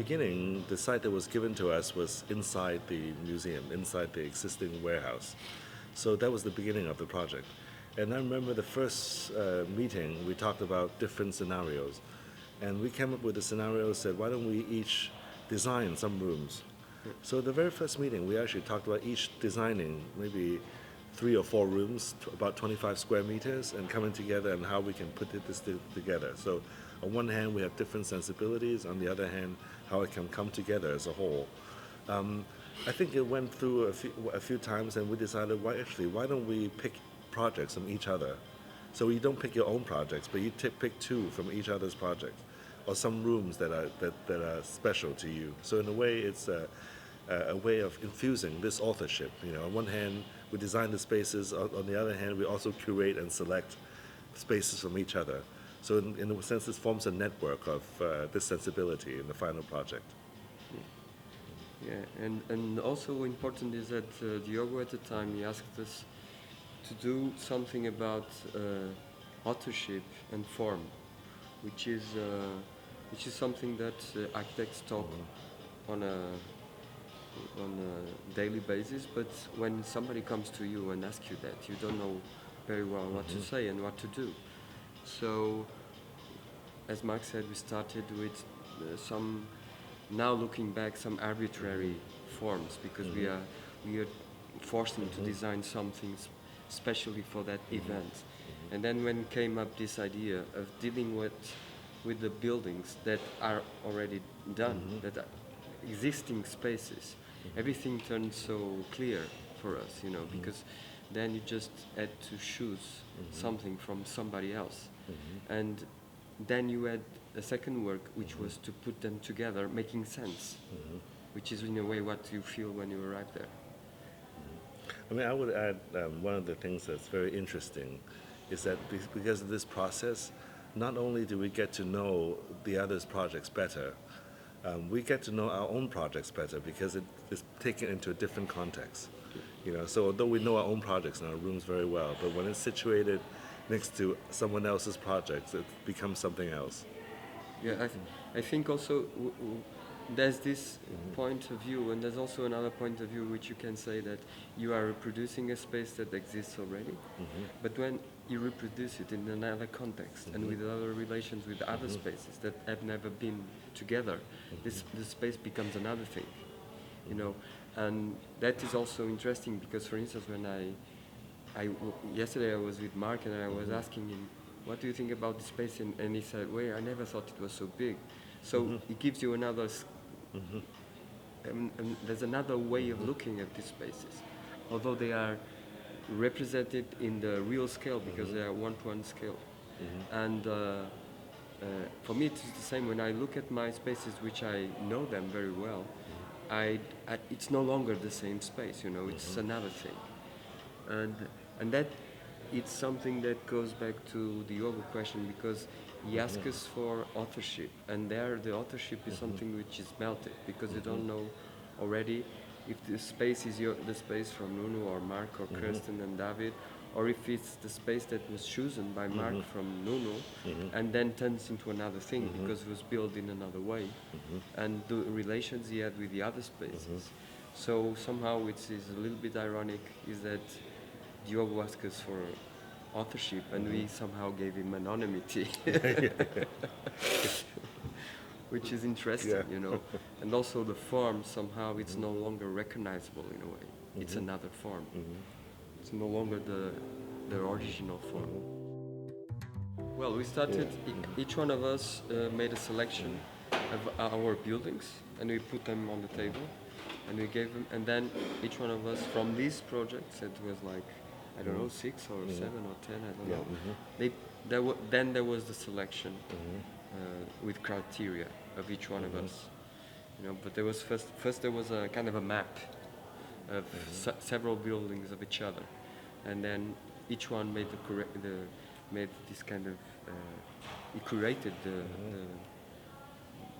beginning, the site that was given to us was inside the museum, inside the existing warehouse. So that was the beginning of the project. And I remember the first meeting, we talked about different scenarios. And we came up with a scenario, said, why don't we each design some rooms? So the very first meeting, we actually talked about each designing maybe 3 or 4 rooms, about 25 square meters, and coming together and how we can put this together. So on one hand, we have different sensibilities. On the other hand, how it can come together as a whole. I think it went through a few times, and we decided, why don't we pick projects from each other? So you don't pick your own projects, but you pick 2 from each other's projects, or some rooms that are special to you. So in a way, it's a way of infusing this authorship. On one hand, we design the spaces. On the other hand, we also curate and select spaces from each other. So in a sense, this forms a network of this sensibility in the final project. Yeah, and also important is that Diogo at the time, he asked us to do something about authorship and form, which is something that architects talk on a daily basis, but when somebody comes to you and asks you that, you don't know very well what to say and what to do. So, as Mark said, we started with now looking back, some arbitrary forms, because we are forced to design something especially for that event. And then when came up this idea of dealing with the buildings that are already done, that are existing spaces, everything turned so clear for us, because then you just had to choose something from somebody else. And then you had a second work, which was to put them together, making sense, which is in a way what you feel when you arrive there. I mean, I would add one of the things that's very interesting is that because of this process, not only do we get to know the others' projects better, we get to know our own projects better because it is taken into a different context. So although we know our own projects and our rooms very well, but when it's situated next to someone else's projects, it becomes something else. Yeah, I think also there's this point of view, and there's also another point of view which you can say that you are reproducing a space that exists already, but when you reproduce it in another context and with other relations with other spaces that have never been together, the space becomes another thing, and that is also interesting because, for instance, when yesterday I was with Mark and I was asking him, what do you think about the space? And he said, well, I never thought it was so big. So it gives you another, and there's another way of looking at these spaces. Although they are represented in the real scale because they are one-to-one scale. And for me, it's the same when I look at my spaces, which I know them very well, it's no longer the same space, it's another thing. And that it's something that goes back to the Diogo question because he asked us for authorship, and there the authorship is something which is melted because you don't know already if the space is the space from Nuno or Mark or Kirsten and David, or if it's the space that was chosen by Mark from Nuno and then turns into another thing because it was built in another way, and the relations he had with the other spaces. So somehow which is a little bit ironic is that Diogo asked us for authorship and we somehow gave him anonymity. Which is interesting, and also the form somehow it's no longer recognizable in a way. It's another form. It's no longer the original form. Well, we started. Each one of us made a selection of our buildings, and we put them on the table, and we gave them. And then each one of us from these projects, it was like I don't know, 6 or 7 or 10, I don't know. Then there was the selection with criteria of each one of us, But there was first there was a kind of a map of several buildings of each other, and then each one made made this kind of he curated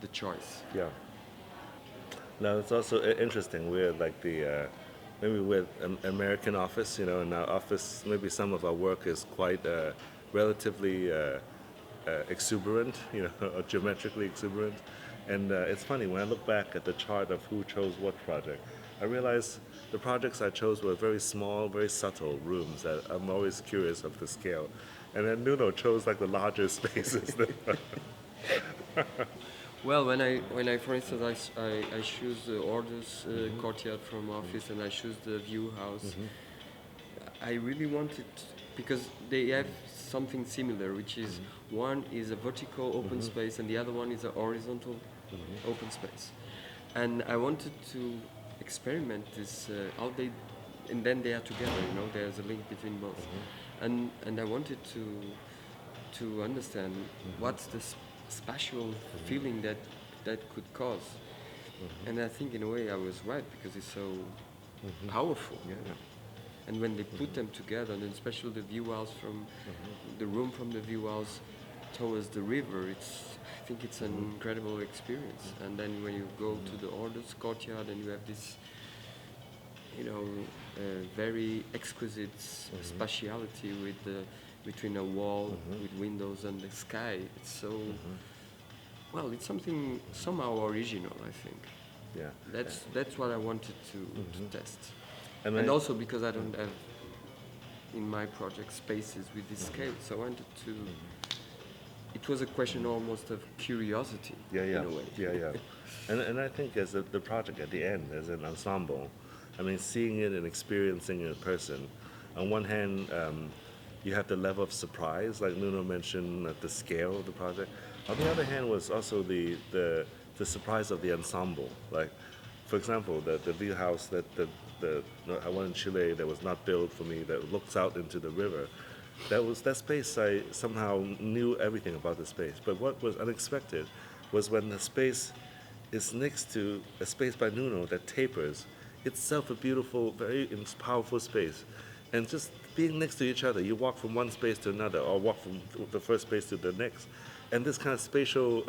the choice. Yeah. Now it's also interesting. We're like maybe we're an American office, in our office maybe some of our work is quite relatively exuberant, or geometrically exuberant. And it's funny, when I look back at the chart of who chose what project, I realize the projects I chose were very small, very subtle rooms that I'm always curious of the scale. And then Nuno chose like the larger spaces. Well, when I for instance, I choose the orders courtyard from office, and I choose the view house. I really wanted, because they have something similar, which is one is a vertical open space and the other one is a horizontal open space. And I wanted to experiment this, how they, and then they are together, you know, there's a link between both. And I wanted to understand what's the spatial feeling that could cause. And I think in a way I was right, because it's so powerful. Yeah. And when they put them together, and especially the view house from the room from the view house towards the river, I think it's an incredible experience. And then when you go to the orders courtyard and you have this, you know, very exquisite spatiality with between a wall with windows and the sky, it's so well. It's something somehow original, I think. Yeah. That's what I wanted to test. And Also because I don't have in my project spaces with this scale, so I wanted to. It was a question almost of curiosity in a way. Yeah. And I think as the project at the end, as an ensemble, I mean, seeing it and experiencing it in person, on one hand, you have the level of surprise, like Nuno mentioned, at the scale of the project. On the other hand, was also the surprise of the ensemble. Like, for example, the view house that the one in Chile that was not built for me, that looks out into the river. That space, I somehow knew everything about the space. But what was unexpected was when the space is next to a space by Nuno that tapers, itself a beautiful, very powerful space. And just being next to each other, you walk from one space to another, or walk from the first space to the next. And this kind of spatial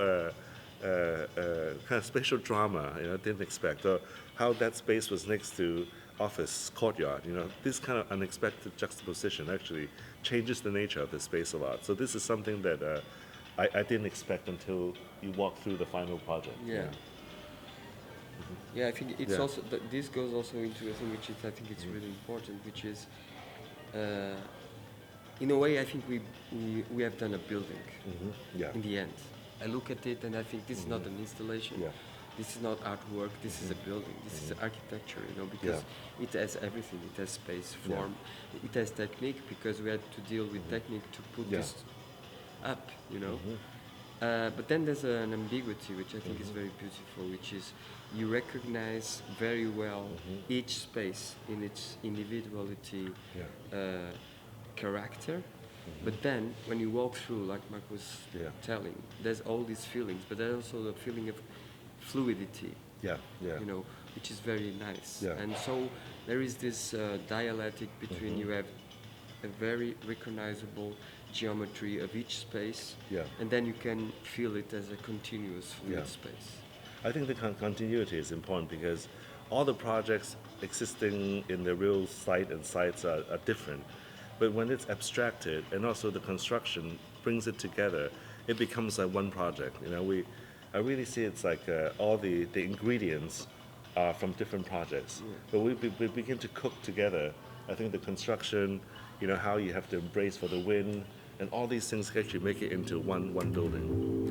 spatial drama, you know, didn't expect, or how that space was next to office courtyard, you know, this kind of unexpected juxtaposition actually changes the nature of the space a lot. So this is something that I didn't expect until you walk through the final project. Yeah, I think it's also this goes also into a thing which is, I think it's really important, which is in a way I think we have done a building in the end. I look at it and I think this is not an installation. This is not artwork, this is a building, this is architecture, you know, because it has everything. It has space, form, it has technique, because we had to deal with technique to put this up, you know. But then there's an ambiguity, which I think is very beautiful, which is you recognize very well each space in its individuality, character. But then when you walk through, like Mark was telling, there's all these feelings, but there's also the feeling of fluidity, you know, which is very nice. And so there is this dialectic between you have a very recognizable geometry of each space, and then you can feel it as a continuous fluid space. I think the continuity is important, because all the projects existing in the real site and sites are different. But when it's abstracted and also the construction brings it together, it becomes like one project. You know, I really see it's like all the ingredients are from different projects. But we begin to cook together. I think the construction, you know, how you have to embrace for the wind, and all these things actually make it into one building.